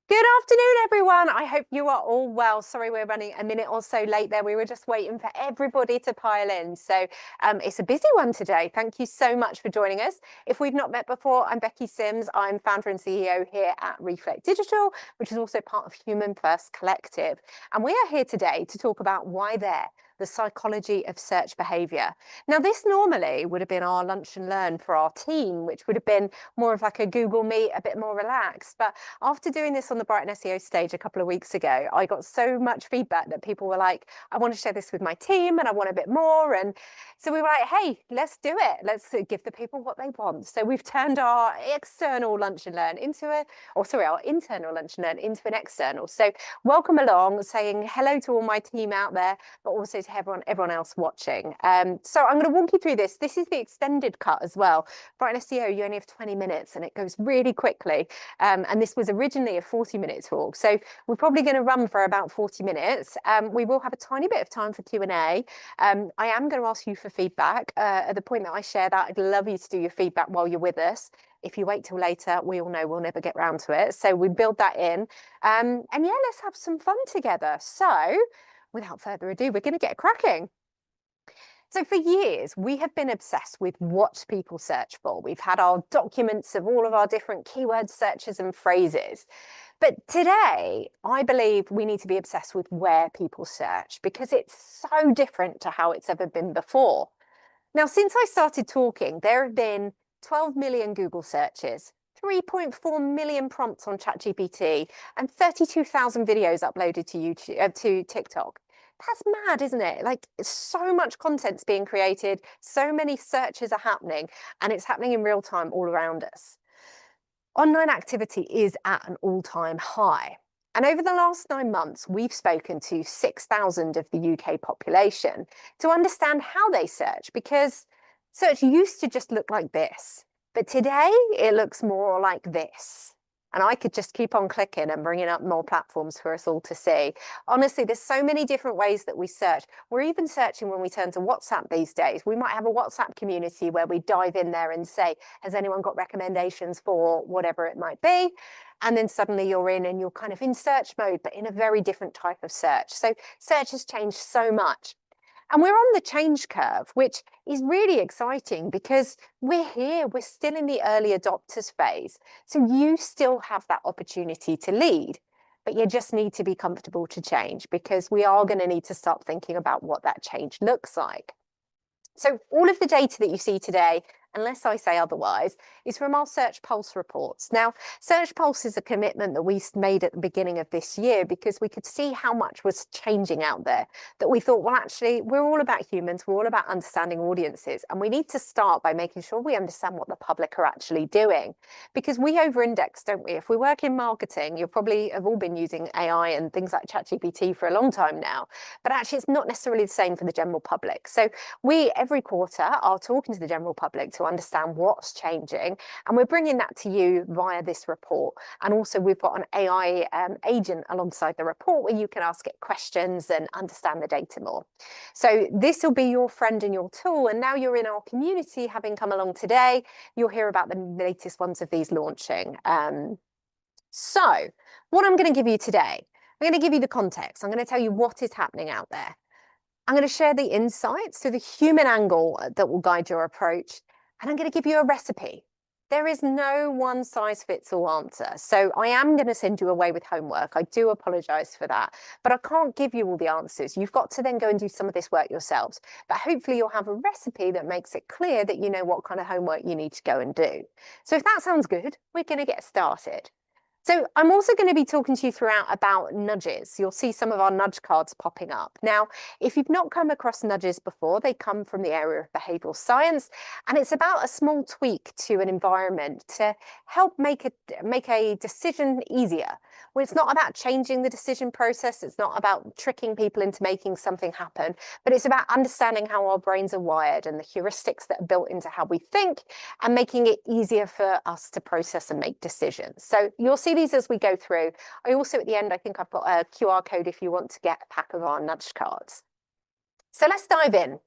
Good afternoon, everyone. I hope you are all well. Sorry, we're running a minute or so late there. We were just waiting for everybody to pile in. So it's a busy one today. Thank you so much for joining us. If we've not met before, I'm Becky Sims. I'm founder and CEO here at Reflect Digital, which is also part of Human First Collective. And we are here today to talk about why there, the psychology of search behavior. Now, this normally would have been our lunch and learn for our team, which would have been more of like a Google Meet, a bit more relaxed. But after doing this on the Brighton SEO stage a couple of weeks ago, I got so much feedback that people were like, I want to share this with my team and I want a bit more. And so we were like, hey, let's do it. Let's give the people what they want. So we've turned our external lunch and learn into our internal lunch and learn into an external. So welcome along, saying hello to all my team out there, but also to everyone else watching. So I'm going to walk you through this. This is the extended cut as well. Brighton SEO, you only have 20 minutes and it goes really quickly. And this was originally a 40-minute talk. So we're probably going to run for about 40 minutes. We will have a tiny bit of time for Q&A. I am going to ask you for feedback. At the point that I share that, I'd love you to do your feedback while you're with us. If you wait till later, we all know we'll never get round to it. So we build that in. And yeah, let's have some fun together. So without further ado, we're going to get cracking. So for years, we have been obsessed with what people search for. We've had our documents of all of our different keyword searches and phrases. But today, I believe we need to be obsessed with where people search because it's so different to how it's ever been before. Now, since I started talking, there have been 12 million Google searches, 3.4 million prompts on ChatGPT, and 32,000 videos uploaded to YouTube, to TikTok. That's mad, isn't it? Like, so much content's being created, so many searches are happening, and it's happening in real time all around us. Online activity is at an all-time high. And over the last 9 months, we've spoken to 6,000 of the UK population to understand how they search, because search used to just look like this, but today it looks more like this. And I could just keep on clicking and bringing up more platforms for us all to see. Honestly, there's so many different ways that we search. We're even searching when we turn to WhatsApp these days. We might have a WhatsApp community where we dive in there and say, has anyone got recommendations for whatever it might be? And then suddenly you're in and you're kind of in search mode, but in a very different type of search. So search has changed so much. And we're on the change curve, which is really exciting because we're here, we're still in the early adopters phase. So you still have that opportunity to lead, but you just need to be comfortable to change because we are going to need to start thinking about what that change looks like. So all of the data that you see today, unless I say otherwise, is from our Search Pulse reports. Now, Search Pulse is a commitment that we made at the beginning of this year because we could see how much was changing out there, that we thought, well, actually, we're all about humans, we're all about understanding audiences, and we need to start by making sure we understand what the public are actually doing. Because we over-index, don't we? If we work in marketing, you probably have all been using AI and things like ChatGPT for a long time now, but actually it's not necessarily the same for the general public. So we, every quarter, are talking to the general public to understand what's changing. And we're bringing that to you via this report. And also we've got an AI agent alongside the report where you can ask it questions and understand the data more. So this will be your friend and your tool. And now you're in our community, having come along today, you'll hear about the latest ones of these launching. So what I'm going to give you today, I'm going to give you the context. I'm going to tell you what is happening out there. I'm going to share the insights, so the human angle that will guide your approach. And I'm going to give you a recipe. There is no one size fits all answer. So I am going to send you away with homework. I do apologize for that, but I can't give you all the answers. You've got to then go and do some of this work yourselves. But hopefully you'll have a recipe that makes it clear that you know what kind of homework you need to go and do. So if that sounds good, we're going to get started. So I'm also going to be talking to you throughout about nudges. You'll see some of our nudge cards popping up. Now, if you've not come across nudges before, they come from the area of behavioural science, and it's about a small tweak to an environment to help make a decision easier. Well, it's not about changing the decision process. It's not about tricking people into making something happen, but it's about understanding how our brains are wired and the heuristics that are built into how we think and making it easier for us to process and make decisions. So you'll see these as we go through. I also, at the end, I think I've got a QR code if you want to get a pack of our nudge cards. So let's dive in.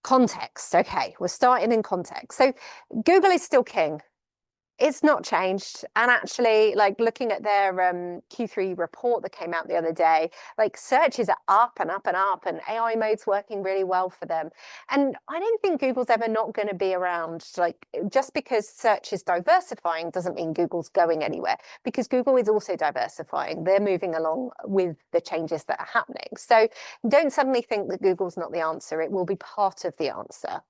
Context. Okay, we're starting in context. So Google is still king. It's not changed. And actually, like looking at their Q3 report that came out the other day, like searches are up and up and up, and AI mode's working really well for them. And I don't think Google's ever not going to be around. Like just because search is diversifying doesn't mean Google's going anywhere, because Google is also diversifying. They're moving along with the changes that are happening. So don't suddenly think that Google's not the answer. It will be part of the answer.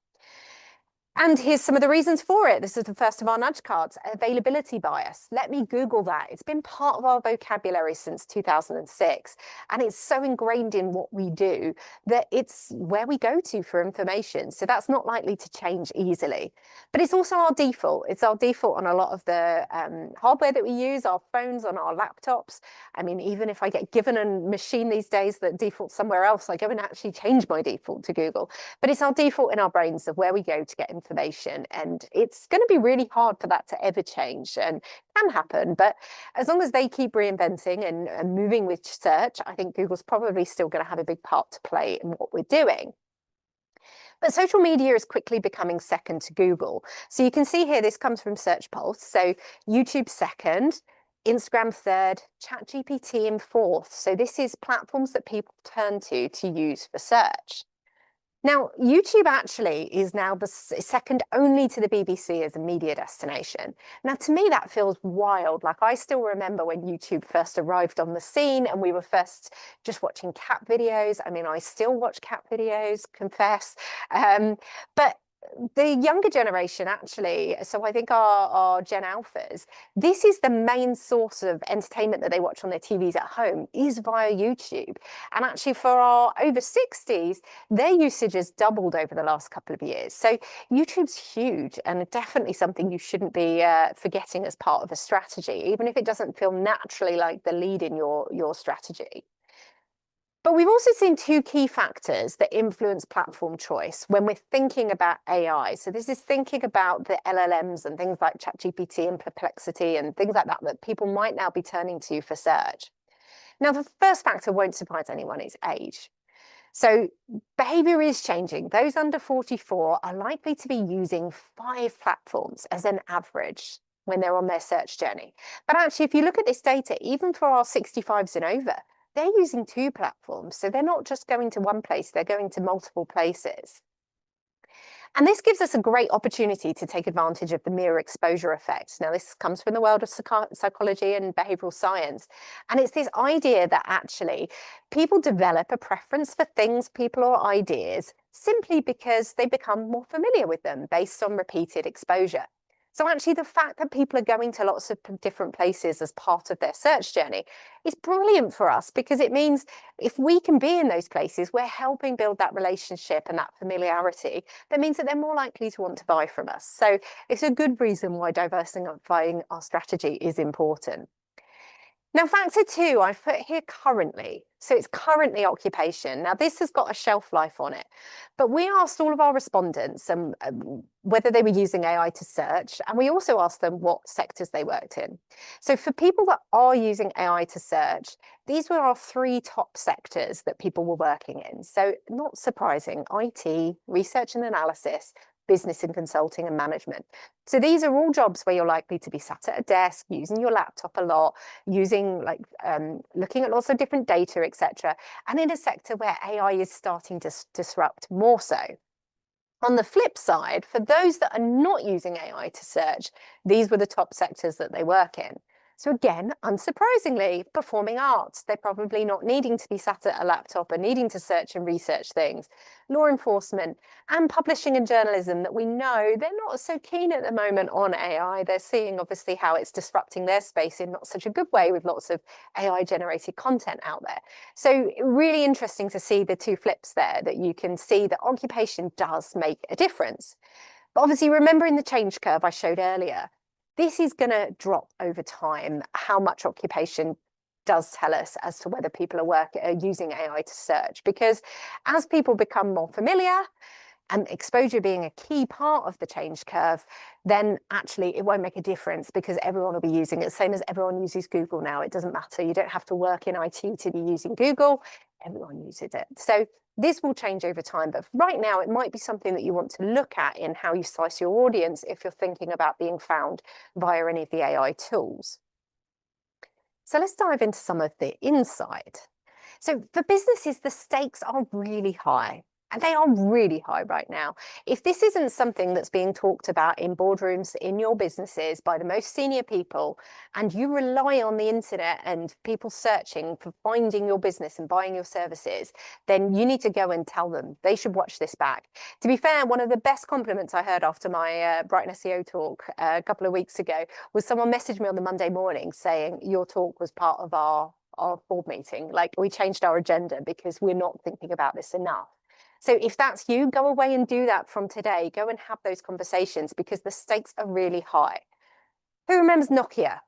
And here's some of the reasons for it. This is the first of our nudge cards, availability bias. Let me Google that. It's been part of our vocabulary since 2006. And it's so ingrained in what we do that it's where we go to for information. So that's not likely to change easily. But it's also our default. It's our default on a lot of the hardware that we use, our phones, on our laptops. I mean, even if I get given a machine these days that defaults somewhere else, I go and actually change my default to Google. But it's our default in our brains of where we go to get information, and it's going to be really hard for that to ever change, and can happen, but as long as they keep reinventing and moving with search, I think Google's probably still going to have a big part to play in what we're doing. But social media is quickly becoming second to Google. So you can see here, this comes from Search Pulse. So YouTube second, Instagram third, ChatGPT in fourth. So this is platforms that people turn to use for search. Now, YouTube actually is now the second only to the BBC as a media destination. Now, to me, that feels wild. Like, I still remember when YouTube first arrived on the scene and we were first just watching cat videos. I mean, I still watch cat videos, confess. But the younger generation actually, so I think our Gen Alphas, this is the main source of entertainment that they watch on their TVs at home is via YouTube. And actually for our over 60s, their usage has doubled over the last couple of years. So YouTube's huge and definitely something you shouldn't be forgetting as part of a strategy, even if it doesn't feel naturally like the lead in your strategy. But we've also seen two key factors that influence platform choice when we're thinking about AI. So this is thinking about the LLMs and things like ChatGPT and Perplexity and things like that that people might now be turning to for search. Now, the first factor won't surprise anyone, is age. So behavior is changing. Those under 44 are likely to be using 5 platforms as an average when they're on their search journey. But actually, if you look at this data, even for our 65s and over, they're using 2 platforms. So they're not just going to one place, they're going to multiple places. And this gives us a great opportunity to take advantage of the mirror exposure effect. Now, this comes from the world of psychology and behavioral science. And it's this idea that actually people develop a preference for things, people, or ideas simply because they become more familiar with them based on repeated exposure. So actually, the fact that people are going to lots of different places as part of their search journey is brilliant for us, because it means if we can be in those places, we're helping build that relationship and that familiarity. That means that they're more likely to want to buy from us. So it's a good reason why diversifying our strategy is important. Now, factor 2, I've put here currently. So it's currently occupation. Now, this has got a shelf life on it, but we asked all of our respondents whether they were using AI to search, and we also asked them what sectors they worked in. So for people that are using AI to search, these were our 3 top sectors that people were working in. So not surprising, IT, research and analysis, business and consulting, and management. So these are all jobs where you're likely to be sat at a desk, using your laptop a lot, using looking at lots of different data, etc. And in a sector where AI is starting to disrupt more so. On the flip side, for those that are not using AI to search, these were the top sectors that they work in. So again, unsurprisingly, performing arts, they're probably not needing to be sat at a laptop and needing to search and research things. Law enforcement and publishing and journalism, that we know they're not so keen at the moment on AI. They're seeing obviously how it's disrupting their space in not such a good way with lots of AI generated content out there. So really interesting to see the 2 flips there, that you can see that occupation does make a difference. But obviously, remembering the change curve I showed earlier, this is going to drop over time. How much occupation does tell us as to whether people are using AI to search, because as people become more familiar, and exposure being a key part of the change curve, then actually it won't make a difference, because everyone will be using it. Same as everyone uses Google now. It doesn't matter. You don't have to work in IT to be using Google. Everyone uses it. So This will change over time, but right now it might be something that you want to look at in how you slice your audience if you're thinking about being found via any of the AI tools. So let's dive into some of the insight. So for businesses, the stakes are really high. And they are really high right now. If this isn't something that's being talked about in boardrooms in your businesses by the most senior people, and you rely on the internet and people searching for finding your business and buying your services, then you need to go and tell them they should watch this back. To be fair, one of the best compliments I heard after my Brighton SEO talk a couple of weeks ago was someone messaged me on the Monday morning saying your talk was part of our board meeting. Like, we changed our agenda because we're not thinking about this enough. So if that's you, go away and do that from today. Go and have those conversations because the stakes are really high. Who remembers Nokia?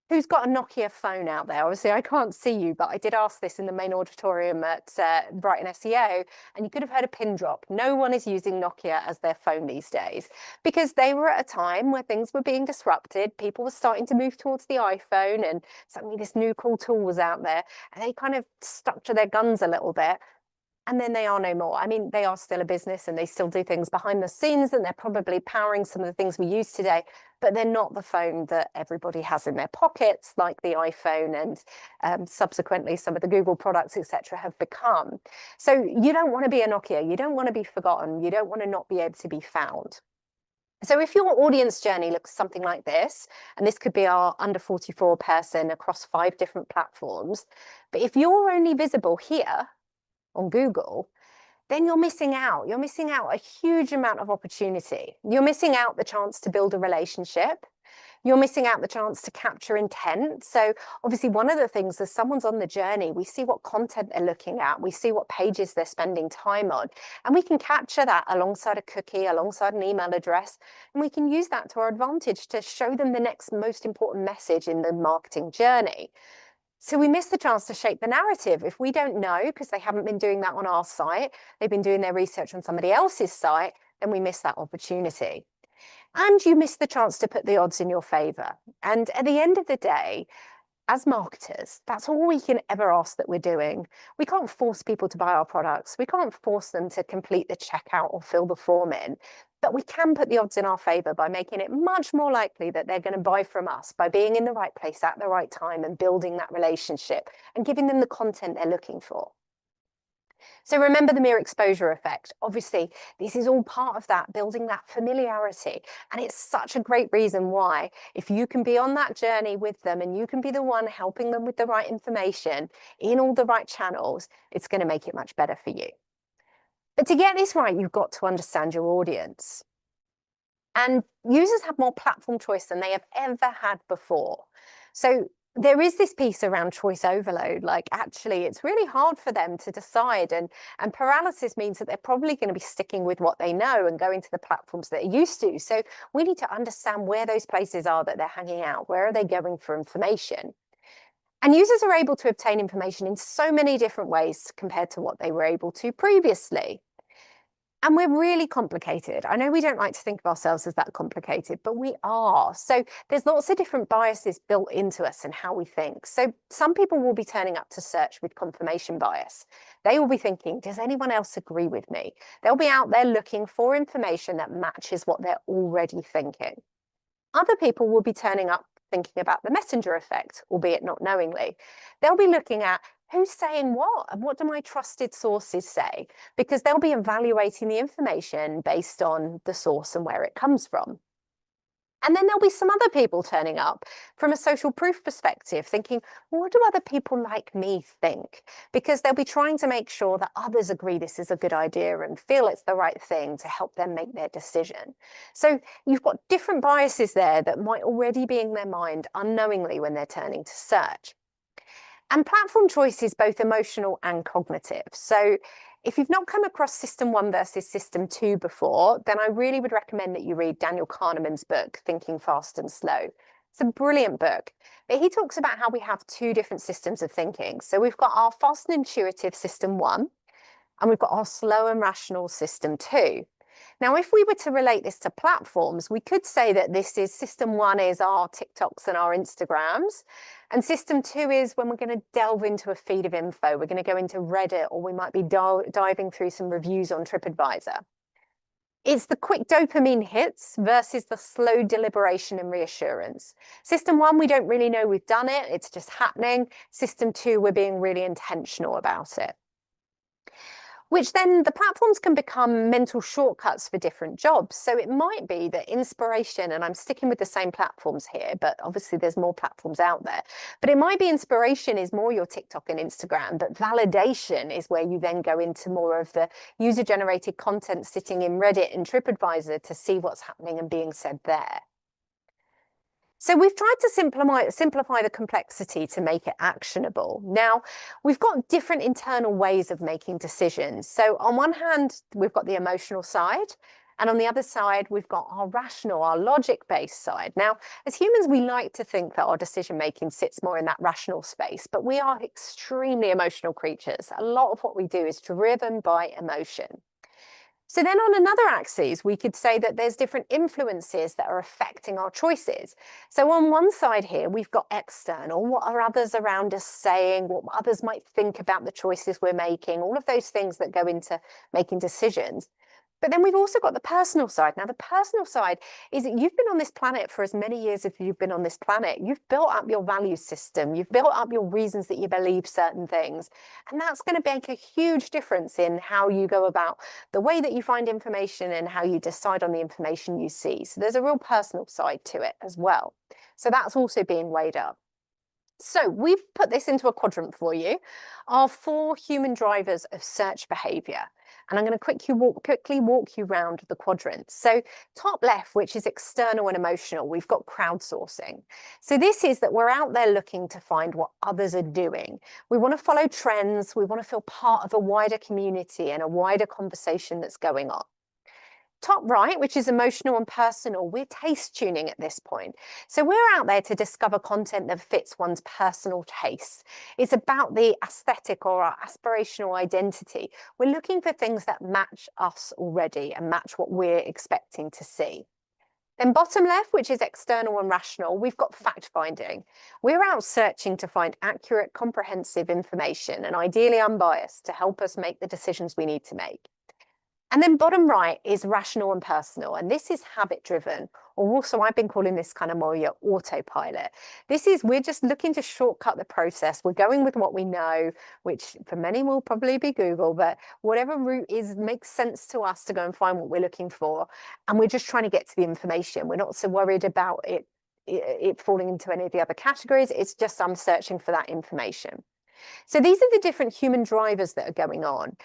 Who's got a Nokia phone out there? Obviously, I can't see you, but I did ask this in the main auditorium at Brighton SEO, and you could have heard a pin drop. No one is using Nokia as their phone these days because they were at a time where things were being disrupted. People were starting to move towards the iPhone, and suddenly this new cool tool was out there, and they kind of stuck to their guns a little bit. And then they are no more. I mean, they are still a business and they still do things behind the scenes, and they're probably powering some of the things we use today, but they're not the phone that everybody has in their pockets, like the iPhone and subsequently some of the Google products, etc., have become. So you don't want to be a Nokia. You don't want to be forgotten. You don't want to not be able to be found. So if your audience journey looks something like this, and this could be our under 44 person across 5 different platforms, but if you're only visible here on Google, then you're missing out. You're missing out a huge amount of opportunity. You're missing out the chance to build a relationship. You're missing out the chance to capture intent. So obviously one of the things as someone's on the journey, we see what content they're looking at, we see what pages they're spending time on, and we can capture that alongside a cookie, alongside an email address, and we can use that to our advantage to show them the next most important message in the marketing journey. So we miss the chance to shape the narrative. If we don't know, because they haven't been doing that on our site, they've been doing their research on somebody else's site, then we miss that opportunity. And you miss the chance to put the odds in your favor. And at the end of the day, as marketers, that's all we can ever ask that we're doing. We can't force people to buy our products. We can't force them to complete the checkout or fill the form in. But we can put the odds in our favor by making it much more likely that they're going to buy from us by being in the right place at the right time and building that relationship and giving them the content they're looking for. So remember the mere exposure effect. Obviously, this is all part of that, building that familiarity. And it's such a great reason why, if you can be on that journey with them and you can be the one helping them with the right information in all the right channels, it's going to make it much better for you. But to get this right, you've got to understand your audience. And users have more platform choice than they have ever had before. So there is this piece around choice overload. Like, actually, it's really hard for them to decide. And paralysis means that they're probably going to be sticking with what they know and going to the platforms that they're used to. So we need to understand where those places are that they're hanging out. Where are they going for information? And users are able to obtain information in so many different ways compared to what they were able to previously. And we're really complicated. I know we don't like to think of ourselves as that complicated, but we are. So there's lots of different biases built into us and how we think. So some people will be turning up to search with confirmation bias. They will be thinking, does anyone else agree with me? They'll be out there looking for information that matches what they're already thinking. Other people will be turning up thinking about the messenger effect, albeit not knowingly. They'll be looking at who's saying what and what do my trusted sources say, because they'll be evaluating the information based on the source and where it comes from. And then there'll be some other people turning up from a social proof perspective, thinking, well, what do other people like me think? Because they'll be trying to make sure that others agree this is a good idea and feel it's the right thing to help them make their decision. So you've got different biases there that might already be in their mind unknowingly when they're turning to search. And platform choice is both emotional and cognitive. So if you've not come across System 1 versus System 2 before, then I really would recommend that you read Daniel Kahneman's book, Thinking Fast and Slow. It's a brilliant book, but he talks about how we have 2 different systems of thinking. So we've got our fast and intuitive System 1, and we've got our slow and rational System 2. Now, if we were to relate this to platforms, we could say that this is system one is our TikToks and our Instagrams. And system two is when we're going to delve into a feed of info. We're going to go into Reddit, or we might be diving through some reviews on TripAdvisor. It's the quick dopamine hits versus the slow deliberation and reassurance. System one, we don't really know we've done it. It's just happening. System two, we're being really intentional about it. Which then the platforms can become mental shortcuts for different jobs. So it might be that inspiration, and I'm sticking with the same platforms here, but obviously there's more platforms out there, but it might be inspiration is more your TikTok and Instagram, but validation is where you then go into more of the user-generated content sitting in Reddit and TripAdvisor to see what's happening and being said there. So we've tried to simplify the complexity to make it actionable. Now, we've got different internal ways of making decisions. So on one hand, we've got the emotional side, and on the other side, we've got our rational, our logic-based side. Now, as humans, we like to think that our decision-making sits more in that rational space, but we are extremely emotional creatures. A lot of what we do is driven by emotion. So then on another axis, we could say that there's different influences that are affecting our choices. So on one side here, we've got external, what are others around us saying, what others might think about the choices we're making, all of those things that go into making decisions. But then we've also got the personal side. Now, the personal side is that you've been on this planet for as many years as you've been on this planet. You've built up your value system. You've built up your reasons that you believe certain things. And that's going to make a huge difference in how you go about the way that you find information and how you decide on the information you see. So there's a real personal side to it as well. So that's also being weighed up. So we've put this into a quadrant for you, our 4 human drivers of search behavior. And I'm going to quickly walk you around the quadrants. So top left, which is external and emotional, we've got crowdsourcing. So this is that we're out there looking to find what others are doing. We want to follow trends. We want to feel part of a wider community and a wider conversation that's going on. Top right, which is emotional and personal, we're taste tuning at this point. So we're out there to discover content that fits one's personal tastes. It's about the aesthetic or our aspirational identity. We're looking for things that match us already and match what we're expecting to see. Then bottom left, which is external and rational, we've got fact finding. We're out searching to find accurate, comprehensive information and ideally unbiased to help us make the decisions we need to make. And then bottom right is rational and personal, and this is habit driven, or also I've been calling this kind of more your autopilot. This is, we're just looking to shortcut the process. We're going with what we know, which for many will probably be Google, but whatever route is makes sense to us to go and find what we're looking for. And we're just trying to get to the information. We're not so worried about it falling into any of the other categories. It's just I'm searching for that information. So these are the different human drivers that are going on.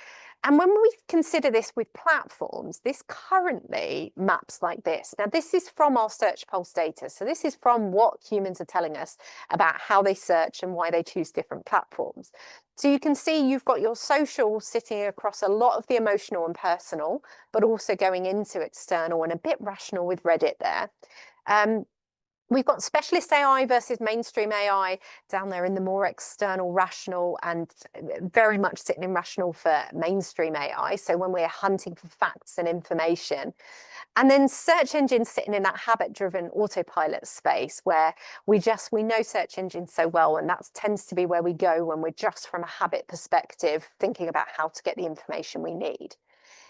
And when we consider this with platforms, this currently maps like this. Now, this is from our search pulse data. So this is from what humans are telling us about how they search and why they choose different platforms. So you can see you've got your social sitting across a lot of the emotional and personal, but also going into external and a bit rational with Reddit there. We've got specialist AI versus mainstream AI down there in the more external rational and very much sitting in rational for mainstream AI. So when we're hunting for facts and information. And then search engines sitting in that habit-driven autopilot space where we know search engines so well, and that tends to be where we go when we're just from a habit perspective thinking about how to get the information we need.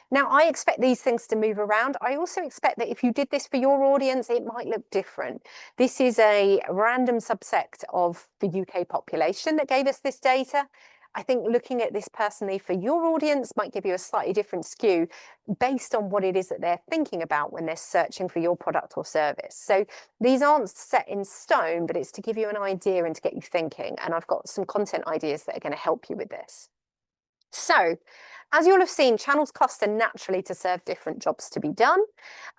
Now, I expect these things to move around. I also expect that if you did this for your audience, it might look different. This is a random subset of the UK population that gave us this data. I think looking at this personally for your audience might give you a slightly different skew based on what it is that they're thinking about when they're searching for your product or service. So these aren't set in stone, but it's to give you an idea and to get you thinking. And I've got some content ideas that are going to help you with this. So, as you'll have seen, channels cluster naturally to serve different jobs to be done.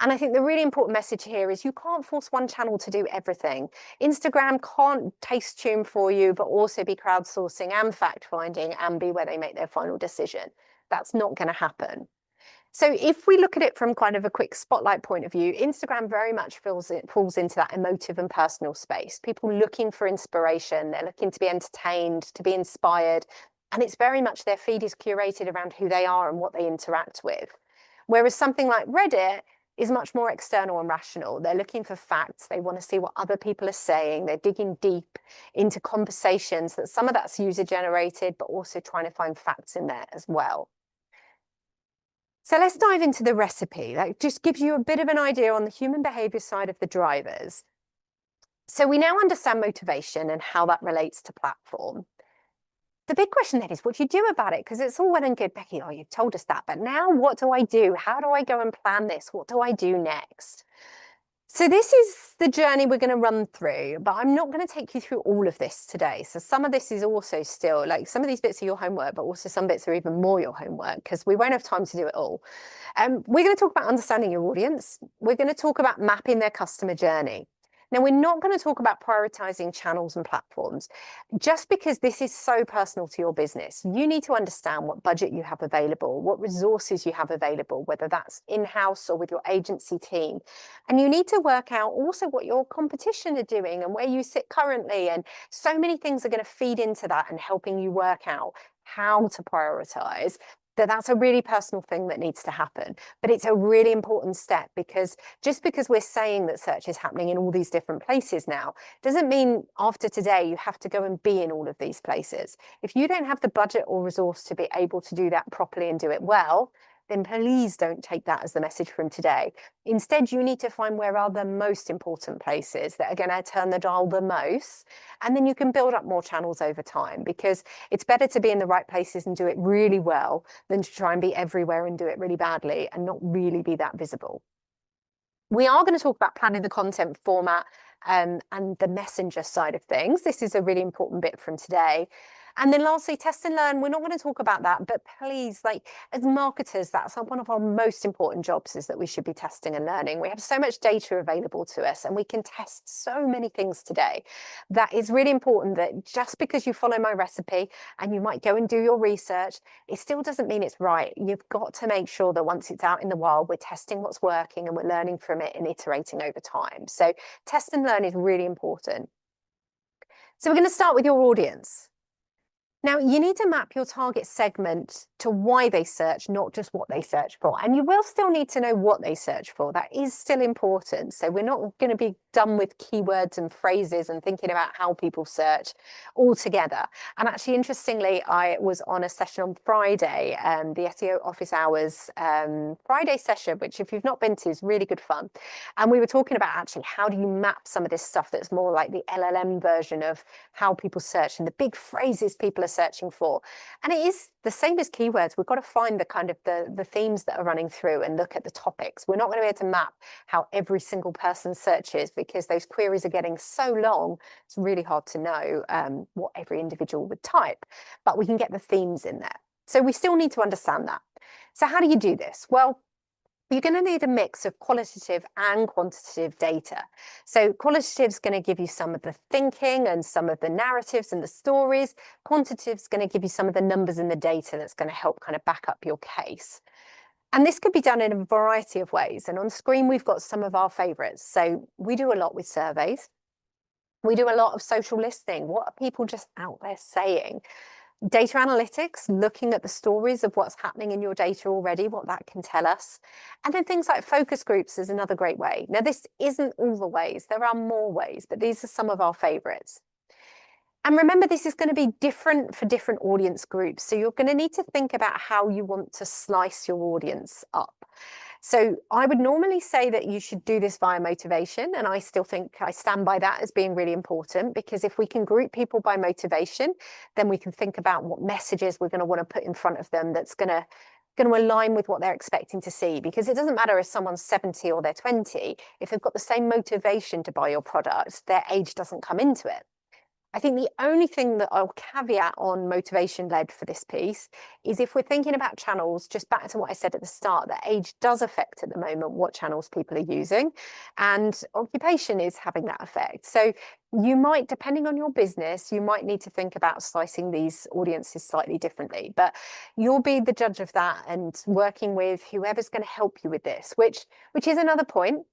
And I think the really important message here is you can't force one channel to do everything. Instagram can't taste tune for you, but also be crowdsourcing and fact finding and be where they make their final decision. That's not going to happen. So if we look at it from kind of a quick spotlight point of view, Instagram very much falls into that emotive and personal space. People looking for inspiration, they're looking to be entertained, to be inspired. And it's very much their feed is curated around who they are and what they interact with. Whereas something like Reddit is much more external and rational. They're looking for facts. They want to see what other people are saying. They're digging deep into conversations that some of that's user generated, but also trying to find facts in there as well. So let's dive into the recipe. That just gives you a bit of an idea on the human behavior side of the drivers. So we now understand motivation and how that relates to platform. The big question then is what do you do about it? Because it's all well and good, Becky, oh, you've told us that, but now what do I do? How do I go and plan this? What do I do next? So this is the journey we're going to run through, but I'm not going to take you through all of this today. So some of this is also still, like some of these bits are your homework, but also some bits are even more your homework because we won't have time to do it all. We're going to talk about understanding your audience. We're going to talk about mapping their customer journey. Now, we're not going to talk about prioritizing channels and platforms, just because this is so personal to your business. You need to understand what budget you have available, what resources you have available, whether that's in-house or with your agency team. And you need to work out also what your competition are doing and where you sit currently. And so many things are going to feed into that and helping you work out how to prioritize. That's a really personal thing that needs to happen. But it's a really important step because just because we're saying that search is happening in all these different places now, doesn't mean after today you have to go and be in all of these places. If you don't have the budget or resource to be able to do that properly and do it well, then please don't take that as the message from today. Instead, you need to find where are the most important places that are going to turn the dial the most. And then you can build up more channels over time because it's better to be in the right places and do it really well than to try and be everywhere and do it really badly and not really be that visible. We are going to talk about planning the content format and the messenger side of things. This is a really important bit from today. And then lastly, test and learn. We're not going to talk about that, but please, like as marketers, that's one of our most important jobs is that we should be testing and learning. We have so much data available to us and we can test so many things today. That is really important that just because you follow my recipe and you might go and do your research, it still doesn't mean it's right. You've got to make sure that once it's out in the wild, we're testing what's working and we're learning from it and iterating over time. So test and learn is really important. So we're going to start with your audience. Now, you need to map your target segment to why they search, not just what they search for. And you will still need to know what they search for. That is still important. So we're not going to be done with keywords and phrases and thinking about how people search altogether. And actually, interestingly, I was on a session on Friday, the SEO office hours Friday session, which if you've not been to is really good fun. And we were talking about actually how do you map some of this stuff that's more like the LLM version of how people search and the big phrases people are searching for. And it is the same as keywords. We've got to find the kind of the themes that are running through and look at the topics. We're not going to be able to map how every single person searches because those queries are getting so long. It's really hard to know what every individual would type, but we can get the themes in there. So we still need to understand that. So how do you do this? Well, you're going to need a mix of qualitative and quantitative data. So qualitative is going to give you some of the thinking and some of the narratives and the stories. Quantitative is going to give you some of the numbers and the data that's going to help kind of back up your case. And this could be done in a variety of ways. And on screen, we've got some of our favorites. So we do a lot with surveys. We do a lot of social listening. What are people just out there saying? Data analytics, looking at the stories of what's happening in your data already, what that can tell us. And then things like focus groups is another great way. Now, this isn't all the ways. There are more ways, but these are some of our favorites. And remember, this is going to be different for different audience groups. So you're going to need to think about how you want to slice your audience up. So I would normally say that you should do this via motivation. And I still think I stand by that as being really important, because if we can group people by motivation, then we can think about what messages we're going to want to put in front of them that's going to align with what they're expecting to see. Because it doesn't matter if someone's 70 or they're 20, if they've got the same motivation to buy your product, their age doesn't come into it. I think the only thing that I'll caveat on motivation-led for this piece is if we're thinking about channels, just back to what I said at the start, that age does affect at the moment what channels people are using, and occupation is having that effect. So you might, depending on your business, you might need to think about slicing these audiences slightly differently, but you'll be the judge of that and working with whoever's going to help you with this, which is another point.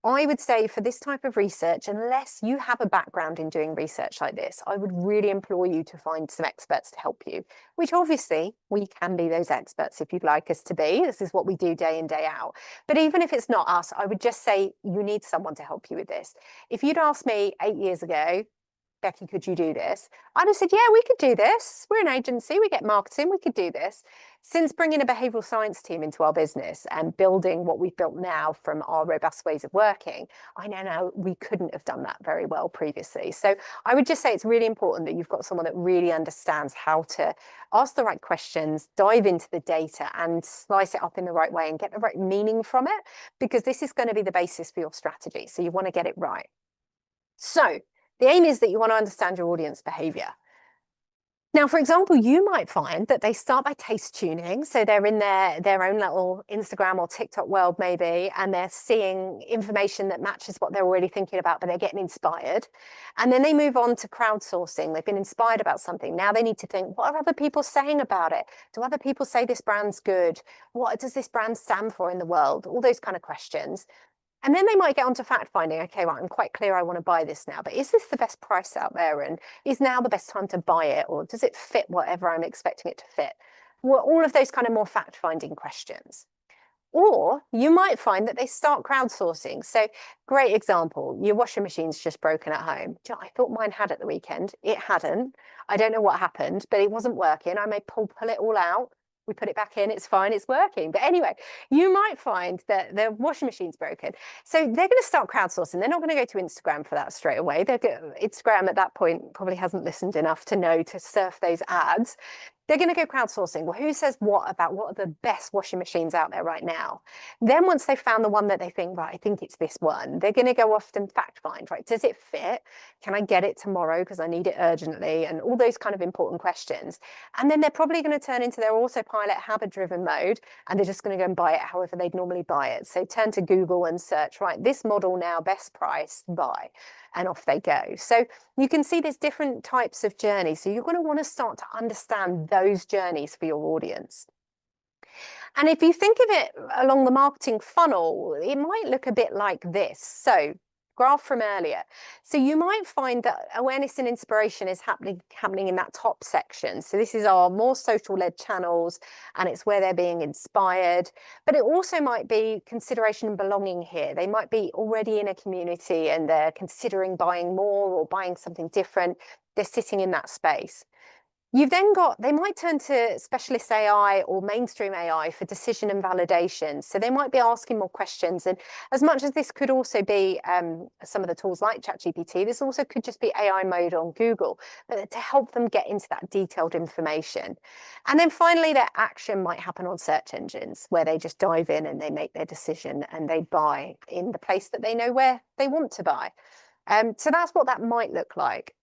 I would say for this type of research, unless you have a background in doing research like this, I would really implore you to find some experts to help you, which obviously we can be those experts if you'd like us to be. This is what we do day in, day out. But even if it's not us, I would just say you need someone to help you with this. If you'd asked me 8 years ago, Becky, could you do this? I'd have said, yeah, we could do this. We're an agency, we get marketing, we could do this. Since bringing a behavioural science team into our business and building what we've built now from our robust ways of working, I know now we couldn't have done that very well previously. So I would just say it's really important that you've got someone that really understands how to ask the right questions, dive into the data and slice it up in the right way and get the right meaning from it, because this is going to be the basis for your strategy. So you want to get it right. So the aim is that you want to understand your audience behavior. Now, for example, you might find that they start by taste tuning. So they're in their own little Instagram or TikTok world, maybe, and they're seeing information that matches what they're already thinking about, but they're getting inspired. And then they move on to crowdsourcing. They've been inspired about something. Now they need to think, what are other people saying about it? Do other people say this brand's good? What does this brand stand for in the world? All those kind of questions. And then they might get onto fact finding. Okay, right, I'm quite clear I want to buy this now, but is this the best price out there? And is now the best time to buy it? Or does it fit whatever I'm expecting it to fit? Well, all of those kind of more fact finding questions. Or you might find that they start crowdsourcing. So great example, your washing machine's just broken at home. I thought mine had at the weekend. It hadn't. I don't know what happened, but it wasn't working. I may pull it all out. We put it back in, it's fine, it's working. But anyway, you might find that the washing machine's broken. So they're going to start crowdsourcing. They're not going to go to Instagram for that straight away. Instagram at that point probably hasn't listened enough to know to surf those ads. They're going to go crowdsourcing. Well, who says what about what are the best washing machines out there right now? Then once they've found the one that they think, right, I think it's this one, they're going to go off and fact find, right? Does it fit? Can I get it tomorrow because I need it urgently? And all those kind of important questions. And then they're probably going to turn into their autopilot habit-driven mode, and they're just going to go and buy it however they'd normally buy it. So turn to Google and search, right, this model now, best price, buy. And off they go. So you can see there's different types of journeys. So you're going to want to start to understand those journeys for your audience. And if you think of it along the marketing funnel, it might look a bit like this. So graph from earlier. So you might find that awareness and inspiration is happening in that top section. So this is our more social-led channels, and it's where they're being inspired. But it also might be consideration and belonging here. They might be already in a community and they're considering buying more or buying something different. They're sitting in that space. You've then got, they might turn to specialist AI or mainstream AI for decision and validation. So they might be asking more questions. And as much as this could also be some of the tools like ChatGPT, this also could just be AI mode on Google, but to help them get into that detailed information. And then finally, their action might happen on search engines where they just dive in and they make their decision and they buy in the place that they know where they want to buy. So that's what that might look like.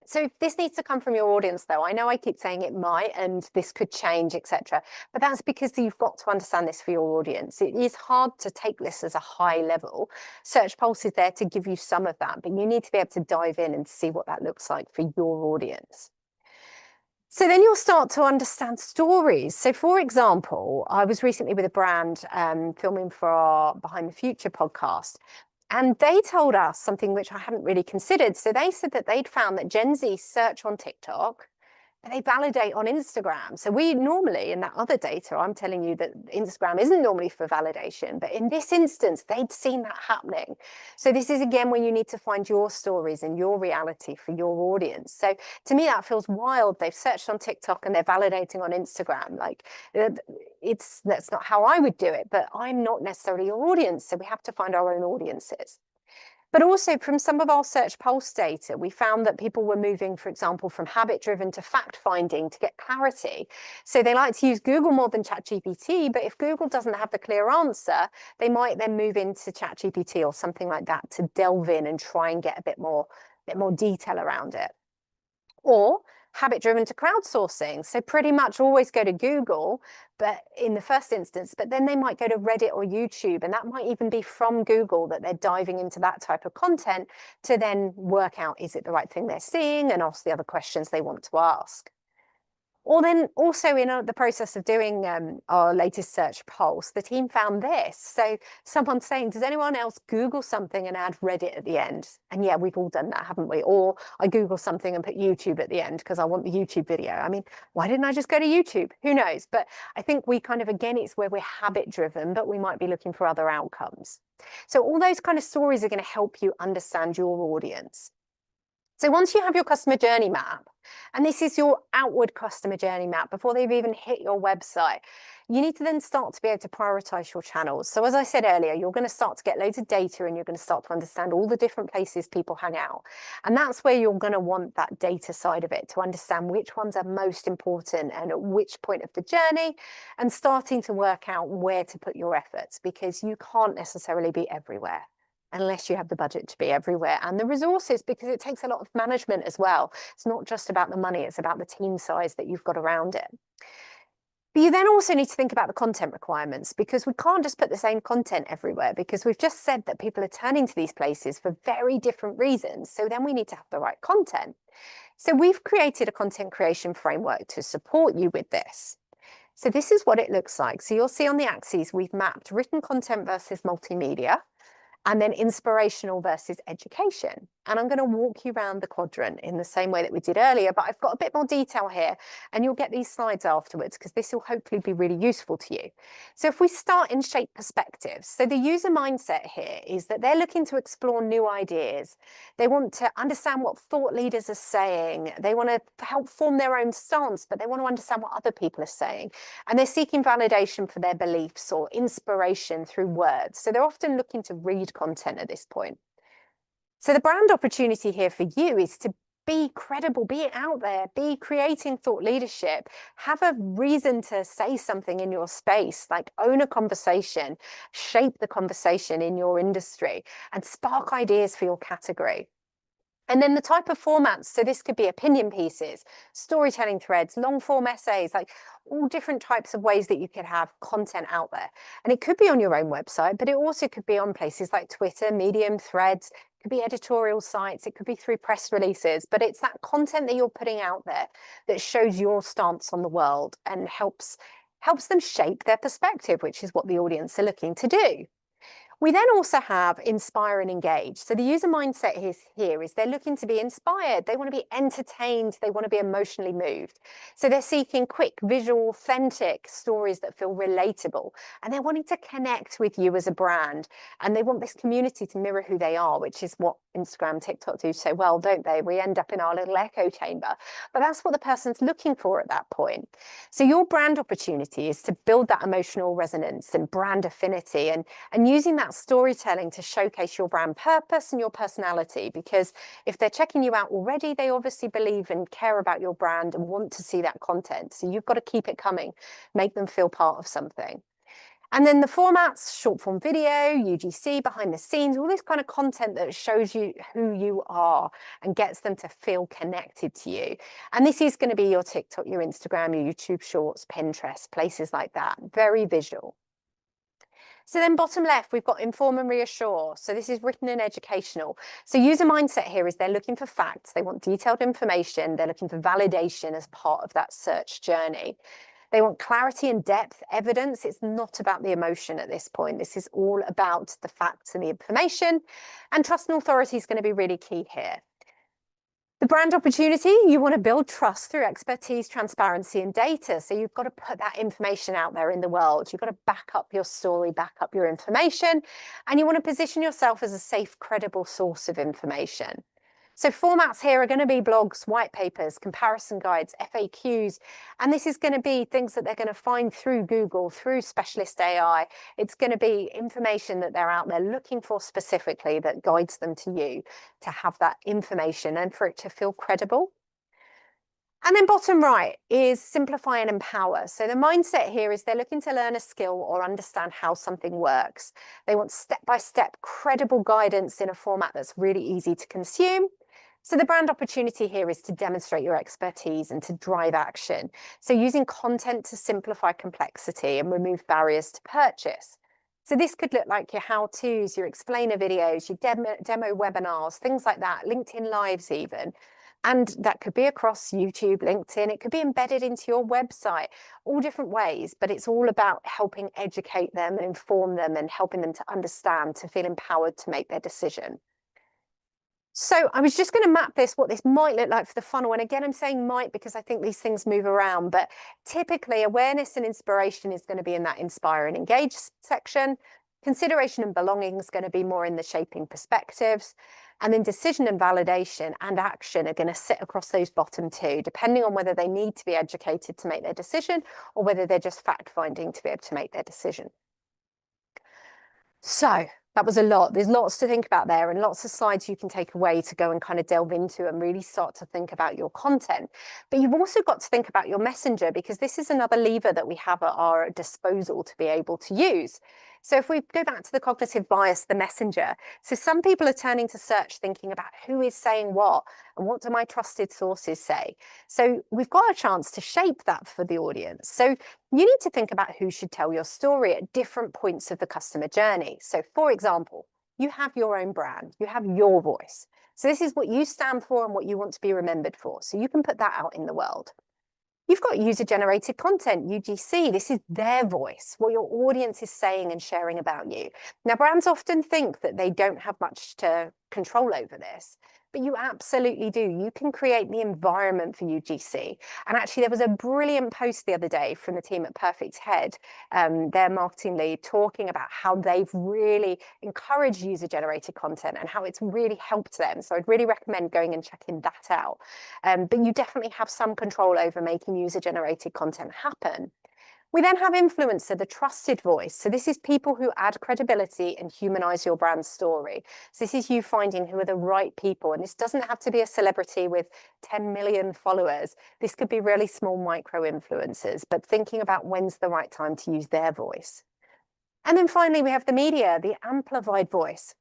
So this needs to come from your audience, though. I know I keep saying it might, and this could change, etc. But that's because you've got to understand this for your audience. It is hard to take this as a high level. Search Pulse is there to give you some of that, but you need to be able to dive in and see what that looks like for your audience. So then you'll start to understand stories. So for example, I was recently with a brand filming for our Behind the Future podcast. And they told us something which I hadn't really considered. So they said that they'd found that Gen Z search on TikTok, but they validate on Instagram. So we normally, in that other data, I'm telling you that Instagram isn't normally for validation, but in this instance, they'd seen that happening. So this is, again, when you need to find your stories and your reality for your audience. So to me, that feels wild. They've searched on TikTok and they're validating on Instagram. Like, that's not how I would do it, but I'm not necessarily your audience. So we have to find our own audiences. But also from some of our Search Pulse data, we found that people were moving, for example, from habit-driven to fact-finding to get clarity. So they like to use Google more than ChatGPT, but if Google doesn't have the clear answer, they might then move into ChatGPT or something like that to delve in and try and get a bit more detail around it. Or habit-driven to crowdsourcing. So pretty much always go to Google, but in the first instance, but then they might go to Reddit or YouTube, and that might even be from Google that they're diving into that type of content to then work out, is it the right thing they're seeing, and ask the other questions they want to ask. Or then also in the process of doing our latest search pulse, the team found this. So someone's saying, does anyone else Google something and add Reddit at the end? And yeah, we've all done that, haven't we? Or I Google something and put YouTube at the end because I want the YouTube video. I mean, why didn't I just go to YouTube? Who knows? But I think we kind of, again, it's where we're habit driven, but we might be looking for other outcomes. So all those kind of stories are going to help you understand your audience. So once you have your customer journey map, and this is your outward customer journey map before they've even hit your website, you need to then start to be able to prioritize your channels. So as I said earlier, you're going to start to get loads of data and you're going to start to understand all the different places people hang out. And that's where you're going to want that data side of it to understand which ones are most important and at which point of the journey, and starting to work out where to put your efforts, because you can't necessarily be everywhere unless you have the budget to be everywhere and the resources, because it takes a lot of management as well. It's not just about the money, it's about the team size that you've got around it. But you then also need to think about the content requirements, because we can't just put the same content everywhere, because we've just said that people are turning to these places for very different reasons. So then we need to have the right content. So we've created a content creation framework to support you with this. So this is what it looks like. So you'll see on the axes, we've mapped written content versus multimedia, and then inspirational versus education. And I'm going to walk you around the quadrant in the same way that we did earlier, but I've got a bit more detail here, and you'll get these slides afterwards because this will hopefully be really useful to you. So if we start in shape perspectives, so the user mindset here is that they're looking to explore new ideas. They want to understand what thought leaders are saying. They want to help form their own stance, but they want to understand what other people are saying. And they're seeking validation for their beliefs or inspiration through words. So they're often looking to read content at this point. So the brand opportunity here for you is to be credible, be out there, be creating thought leadership, have a reason to say something in your space, like own a conversation, shape the conversation in your industry, and spark ideas for your category. And then the type of formats, so this could be opinion pieces, storytelling threads, long form essays, like all different types of ways that you could have content out there. And it could be on your own website, but it also could be on places like Twitter, Medium, Threads, it could be editorial sites, it could be through press releases, but it's that content that you're putting out there that shows your stance on the world and helps them shape their perspective, which is what the audience are looking to do. We then also have inspire and engage. So the user mindset here is they're looking to be inspired. They want to be entertained. They want to be emotionally moved. So they're seeking quick, visual, authentic stories that feel relatable. And they're wanting to connect with you as a brand. And they want this community to mirror who they are, which is what Instagram, TikTok do so well, don't they? We end up in our little echo chamber. But that's what the person's looking for at that point. So your brand opportunity is to build that emotional resonance and brand affinity, and using that storytelling to showcase your brand purpose and your personality, because if they're checking you out already, they obviously believe and care about your brand and want to see that content. So you've got to keep it coming, make them feel part of something. And then the formats, short form video, UGC, behind the scenes, all this kind of content that shows you who you are and gets them to feel connected to you. And this is going to be your TikTok, your Instagram, your YouTube Shorts, Pinterest, places like that, very visual. So then bottom left, we've got inform and reassure. So this is written and educational. So user mindset here is they're looking for facts. They want detailed information. They're looking for validation as part of that search journey. They want clarity and depth, evidence. It's not about the emotion at this point. This is all about the facts and the information. And trust and authority is going to be really key here. The brand opportunity, you want to build trust through expertise, transparency, and data. So you've got to put that information out there in the world. You've got to back up your story, back up your information, and you want to position yourself as a safe, credible source of information. So formats here are going to be blogs, white papers, comparison guides, FAQs, and this is going to be things that they're going to find through Google, through specialist AI. It's going to be information that they're out there looking for specifically that guides them to you to have that information and for it to feel credible. And then bottom right is simplify and empower. So the mindset here is they're looking to learn a skill or understand how something works. They want step-by-step credible guidance in a format that's really easy to consume. So the brand opportunity here is to demonstrate your expertise and to drive action. So using content to simplify complexity and remove barriers to purchase. So this could look like your how-tos, your explainer videos, your demo webinars, things like that, LinkedIn Lives even. And that could be across YouTube, LinkedIn, it could be embedded into your website, all different ways, but it's all about helping educate them and inform them and helping them to understand, to feel empowered to make their decision. So I was just going to map this, what this might look like for the funnel. And again, I'm saying might because I think these things move around, but typically awareness and inspiration is going to be in that inspire and engage section. Consideration and belonging is going to be more in the shaping perspectives. And then decision and validation and action are going to sit across those bottom two, depending on whether they need to be educated to make their decision or whether they're just fact finding to be able to make their decision. So that was a lot. There's lots to think about there and lots of slides you can take away to go and kind of delve into and really start to think about your content. But you've also got to think about your messenger, because this is another lever that we have at our disposal to be able to use. So if we go back to the cognitive bias, the messenger, so some people are turning to search thinking about who is saying what and what do my trusted sources say. So we've got a chance to shape that for the audience. So you need to think about who should tell your story at different points of the customer journey. So for example, you have your own brand, you have your voice. So this is what you stand for and what you want to be remembered for. So you can put that out in the world. You've got user-generated content, UGC. This is their voice, what your audience is saying and sharing about you. Now, brands often think that they don't have much to control over this, but you absolutely do. You can create the environment for UGC. And actually, there was a brilliant post the other day from the team at Perfect Head, their marketing lead, talking about how they've really encouraged user-generated content and how it's really helped them. So I'd really recommend going and checking that out. But you definitely have some control over making user-generated content happen. We then have influencer, the trusted voice. So this is people who add credibility and humanize your brand story. So this is you finding who are the right people. And this doesn't have to be a celebrity with 10 million followers. This could be really small micro influencers, but thinking about when's the right time to use their voice. And then finally, we have the media, the amplified voice.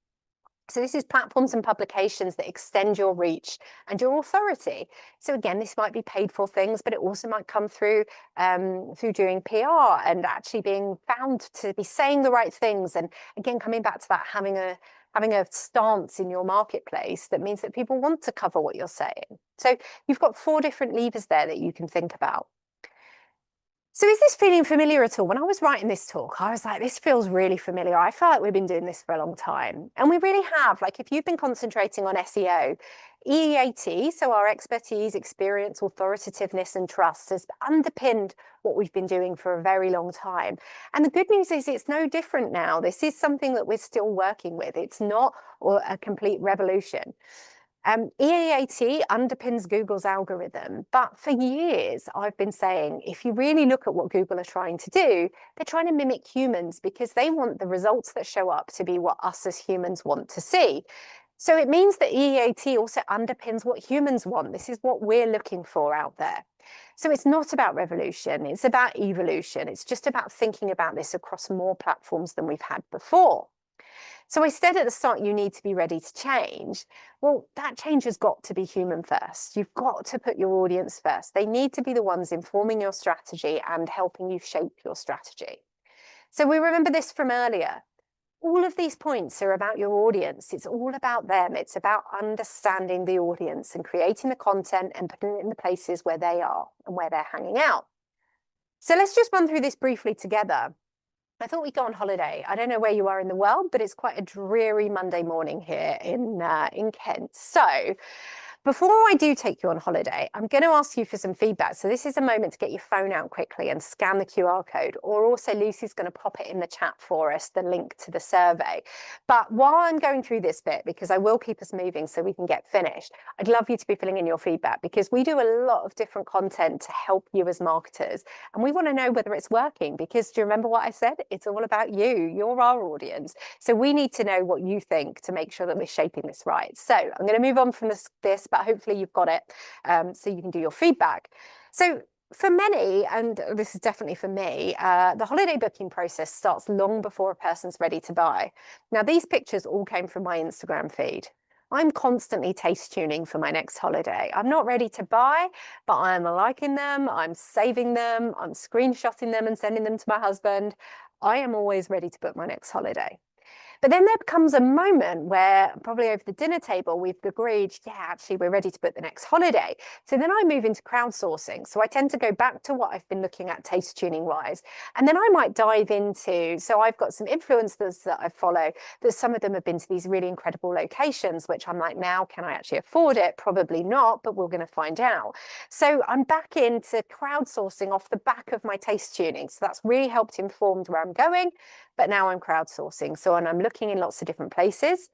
So this is platforms and publications that extend your reach and your authority. So again, this might be paid for things, but it also might come through doing PR and actually being found to be saying the right things. And again, coming back to that, having a stance in your marketplace that means that people want to cover what you're saying. So you've got 4 different levers there that you can think about. So is this feeling familiar at all? When I was writing this talk, I was like, this feels really familiar. I feel like we've been doing this for a long time. And we really have. Like if you've been concentrating on SEO, EAT, so our expertise, experience, authoritativeness, and trust has underpinned what we've been doing for a very long time. And the good news is it's no different now. This is something that we're still working with. It's not a complete revolution. EAT underpins Google's algorithm, but for years I've been saying, if you really look at what Google are trying to do, they're trying to mimic humans because they want the results that show up to be what us as humans want to see. So it means that EAT also underpins what humans want. This is what we're looking for out there. So it's not about revolution, it's about evolution. It's just about thinking about this across more platforms than we've had before. So I said at the start, you need to be ready to change. Well, that change has got to be human first. You've got to put your audience first. They need to be the ones informing your strategy and helping you shape your strategy. So we remember this from earlier. All of these points are about your audience. It's all about them. It's about understanding the audience and creating the content and putting it in the places where they are and where they're hanging out. So let's just run through this briefly together. I thought we'd go on holiday. I don't know where you are in the world, but it's quite a dreary Monday morning here in Kent. So before I do take you on holiday, I'm going to ask you for some feedback. So this is a moment to get your phone out quickly and scan the QR code, or also Lucy's going to pop it in the chat for us, the link to the survey. But while I'm going through this bit, because I will keep us moving so we can get finished, I'd love you to be filling in your feedback, because we do a lot of different content to help you as marketers. And we want to know whether it's working, because do you remember what I said? It's all about you. You're our audience. So we need to know what you think to make sure that we're shaping this right. So I'm going to move on from this, but hopefully you've got it, so you can do your feedback. So for many, and this is definitely for me, the holiday booking process starts long before a person's ready to buy. Now, these pictures all came from my Instagram feed. I'm constantly taste tuning for my next holiday. I'm not ready to buy, but I'm liking them, I'm saving them, I'm screenshotting them and sending them to my husband. I am always ready to book my next holiday. But then there comes a moment where probably over the dinner table, we've agreed, yeah, actually, we're ready to book the next holiday. So then I move into crowdsourcing. So I tend to go back to what I've been looking at taste tuning wise. And then I might dive into, so I've got some influencers that I follow, that some of them have been to these really incredible locations, which I'm like, now, can I actually afford it? Probably not, but we're going to find out. So I'm back into crowdsourcing off the back of my taste tuning. So that's really helped informed where I'm going, but now I'm crowdsourcing. So, and I'm looking in lots of different places.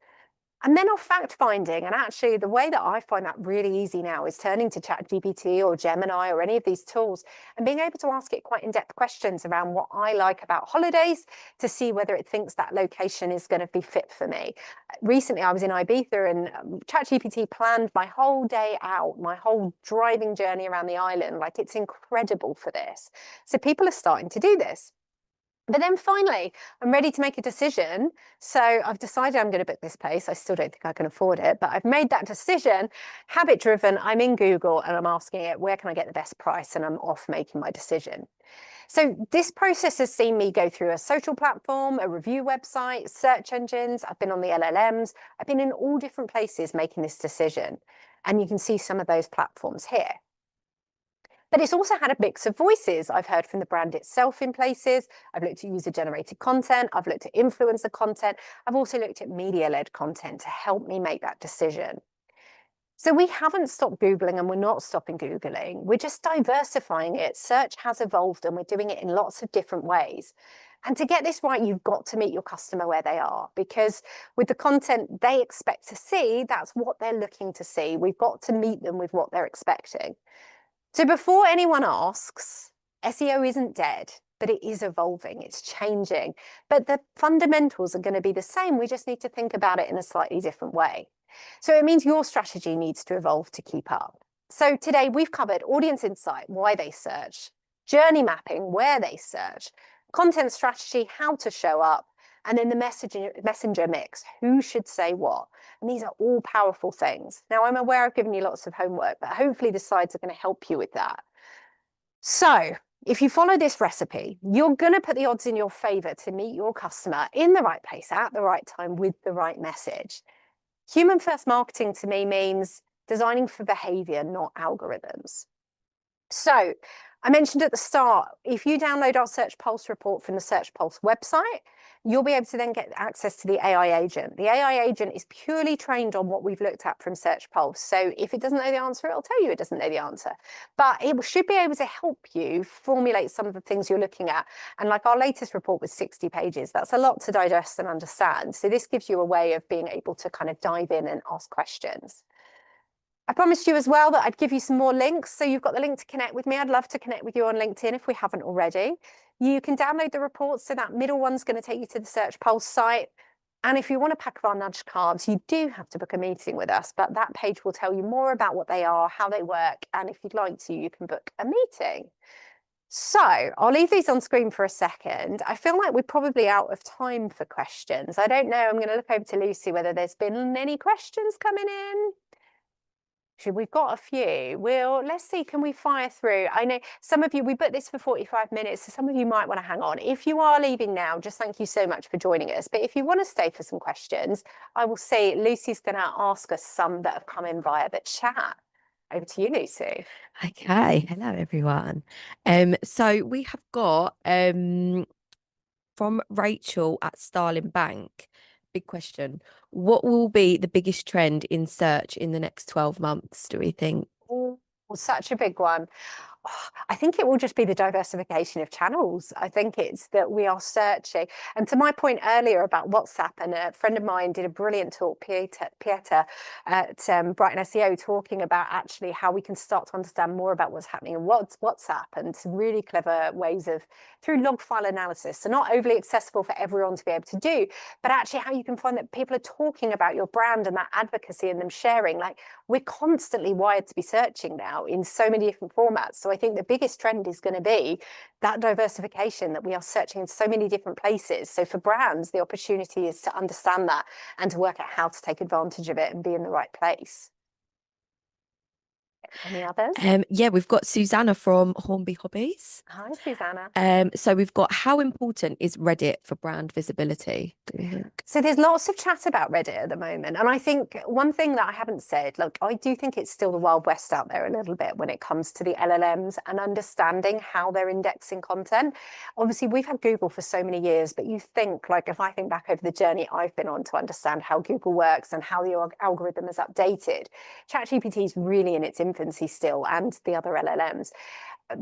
And then off fact finding, and actually the way that I find that really easy now is turning to ChatGPT or Gemini or any of these tools and being able to ask it quite in-depth questions around what I like about holidays to see whether it thinks that location is going to be fit for me. Recently, I was in Ibiza and ChatGPT planned my whole day out, my whole driving journey around the island. Like, it's incredible for this. So people are starting to do this. But then finally, I'm ready to make a decision. So I've decided I'm going to book this place. I still don't think I can afford it, but I've made that decision. Habit driven, I'm in Google and I'm asking it, where can I get the best price? And I'm off making my decision. So this process has seen me go through a social platform, a review website, search engines. I've been on the LLMs. I've been in all different places making this decision. And you can see some of those platforms here. But it's also had a mix of voices. I've heard from the brand itself in places. I've looked at user-generated content. I've looked at influencer content. I've also looked at media-led content to help me make that decision. So we haven't stopped Googling and we're not stopping Googling. We're just diversifying it. Search has evolved and we're doing it in lots of different ways. And to get this right, you've got to meet your customer where they are, because with the content they expect to see, that's what they're looking to see. We've got to meet them with what they're expecting. So before anyone asks, SEO isn't dead, but it is evolving, it's changing. But the fundamentals are going to be the same. We just need to think about it in a slightly different way. So it means your strategy needs to evolve to keep up. So today we've covered audience insight, why they search, journey mapping, where they search, content strategy, how to show up, and then the messenger mix, who should say what. And these are all powerful things. Now, I'm aware I've given you lots of homework, but hopefully the slides are going to help you with that. So if you follow this recipe, you're going to put the odds in your favor to meet your customer in the right place at the right time with the right message. Human first marketing to me means designing for behavior, not algorithms. So I mentioned at the start, if you download our Search Pulse report from the Search Pulse website, you'll be able to then get access to the AI agent. The AI agent is purely trained on what we've looked at from Search Pulse. So if it doesn't know the answer, it'll tell you it doesn't know the answer. But it should be able to help you formulate some of the things you're looking at. And like our latest report was 60 pages. That's a lot to digest and understand. So this gives you a way of being able to kind of dive in and ask questions. I promised you as well that I'd give you some more links. So you've got the link to connect with me. I'd love to connect with you on LinkedIn if we haven't already. You can download the reports. So that middle one's going to take you to the Search Pulse site. And if you want a pack of our nudge cards, you do have to book a meeting with us. But that page will tell you more about what they are, how they work. And if you'd like to, you can book a meeting. So I'll leave these on screen for a second. I feel like we're probably out of time for questions. I don't know. I'm going to look over to Lucy whether there's been any questions coming in. We've got a few. Let's see, can we fire through? I know some of you, we booked this for 45 minutes, so some of you might want to hang on. If you are leaving now, just thank you so much for joining us. But if you want to stay for some questions, I will say Lucy's going to ask us some that have come in via the chat. Over to you, Lucy. Okay, hello everyone. So we have got from Rachel at Starling Bank. Big question. What will be the biggest trend in search in the next 12 months, do we think? Oh, such a big one. I think it will just be the diversification of channels. I think it's that we are searching. And to my point earlier about WhatsApp, and a friend of mine did a brilliant talk, Pieter at Brighton SEO, talking about actually how we can start to understand more about what's happening in WhatsApp, and some really clever ways of, through log file analysis. So not overly accessible for everyone to be able to do, but actually how you can find that people are talking about your brand and that advocacy and them sharing. Like, we're constantly wired to be searching now in so many different formats. So I think the biggest trend is going to be that diversification, that we are searching in so many different places. So for brands, the opportunity is to understand that and to work out how to take advantage of it and be in the right place. Any others? Yeah, we've got Susanna from Hornby Hobbies. Hi, Susanna. So we've got, how important is Reddit for brand visibility, do you think? So there's lots of chat about Reddit at the moment. And I think one thing that I haven't said, look, I do think it's still the Wild West out there a little bit when it comes to the LLMs and understanding how they're indexing content. Obviously, we've had Google for so many years, but you think, like, if I think back over the journey I've been on to understand how Google works and how the algorithm is updated, ChatGPT is really in its infancy still, and the other LLMs.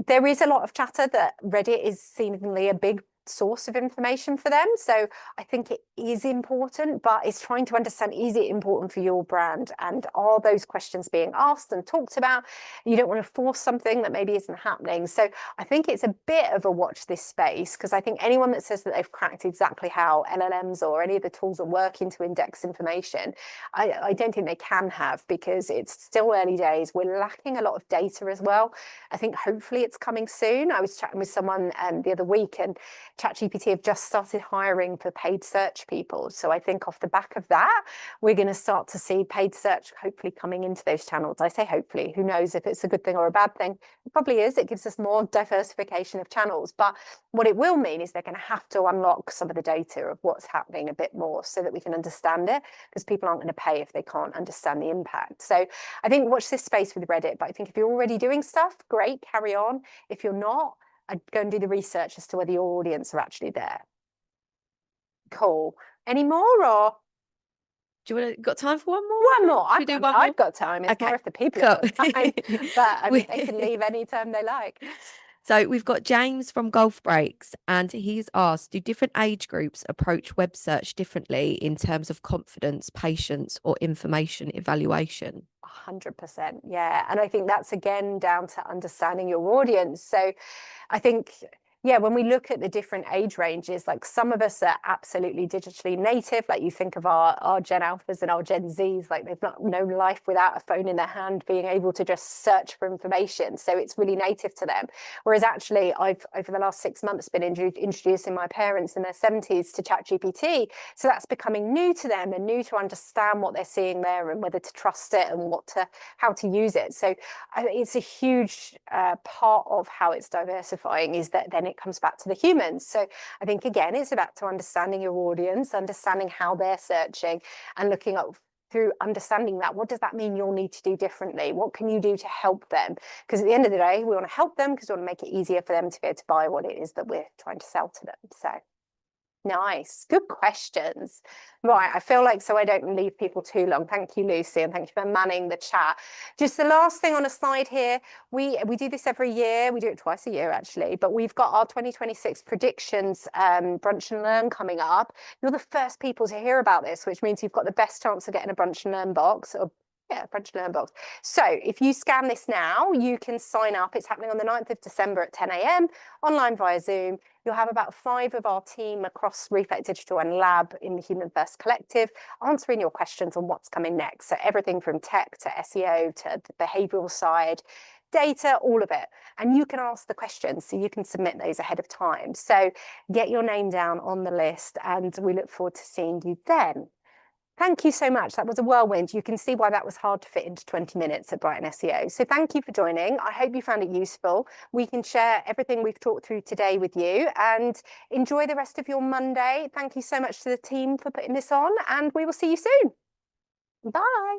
There is a lot of chatter that Reddit is seemingly a big source of information for them. So I think it is important, but it's trying to understand, is it important for your brand? And are those questions being asked and talked about? You don't want to force something that maybe isn't happening. So I think it's a bit of a watch this space, because I think anyone that says that they've cracked exactly how LLMs or any of the tools are working to index information, I don't think they can have, because it's still early days. We're lacking a lot of data as well. I think hopefully it's coming soon. I was chatting with someone the other week, and ChatGPT have just started hiring for paid search people. So I think off the back of that, we're going to start to see paid search hopefully coming into those channels. I say hopefully, who knows if it's a good thing or a bad thing. It probably is. It gives us more diversification of channels. But what it will mean is they're going to have to unlock some of the data of what's happening a bit more so that we can understand it, because people aren't going to pay if they can't understand the impact. So I think watch this space with Reddit. But I think if you're already doing stuff, great, carry on. If you're not, I'd go and do the research as to whether your audience are actually there. Cool. Any more, or? Do you want to, got time for one more? One more. Should we do one more? I've got time. It's more if the people cool. have got time. But I mean, they can leave anytime they like. So we've got James from Golf Breaks, and he's asked, do different age groups approach web search differently in terms of confidence, patience, or information evaluation? 100%. Yeah. And I think that's again down to understanding your audience. So I think, yeah, when we look at the different age ranges, like some of us are absolutely digitally native. Like you think of our Gen Alphas and our Gen Zs, like they've not known life without a phone in their hand, being able to just search for information. So it's really native to them. Whereas actually, I've over the last 6 months been introducing my parents in their 70s to ChatGPT. So that's becoming new to them and new to understand what they're seeing there and whether to trust it and how to use it. So it's a huge part of how it's diversifying, is that then it comes back to the humans. So I think again, it's about to understanding your audience, understanding how they're searching, and looking up through understanding that. What does that mean you'll need to do differently? What can you do to help them? Because at the end of the day, we want to help them because we want to make it easier for them to be able to buy what it is that we're trying to sell to them. So nice, good questions. Right, I feel like, so I don't leave people too long. Thank you, Lucy, and thank you for manning the chat. Just the last thing on a slide here, we do this every year. We do it twice a year, actually, but we've got our 2026 predictions brunch and learn coming up. You're the first people to hear about this, which means you've got the best chance of getting a brunch and learn box, or yeah, brunch and learn box. So if you scan this now, you can sign up. It's happening on the 9th of December at 10 a.m. online via Zoom. You'll have about 5 of our team across Reflect Digital and Lab in the Human First Collective answering your questions on what's coming next. So everything from tech to SEO to the behavioural side, data, all of it. And you can ask the questions, so you can submit those ahead of time. So get your name down on the list, and we look forward to seeing you then. Thank you so much. That was a whirlwind. You can see why that was hard to fit into 20 minutes at Brighton SEO. So thank you for joining. I hope you found it useful. We can share everything we've talked through today with you, and enjoy the rest of your Monday. Thank you so much to the team for putting this on, and we will see you soon. Bye.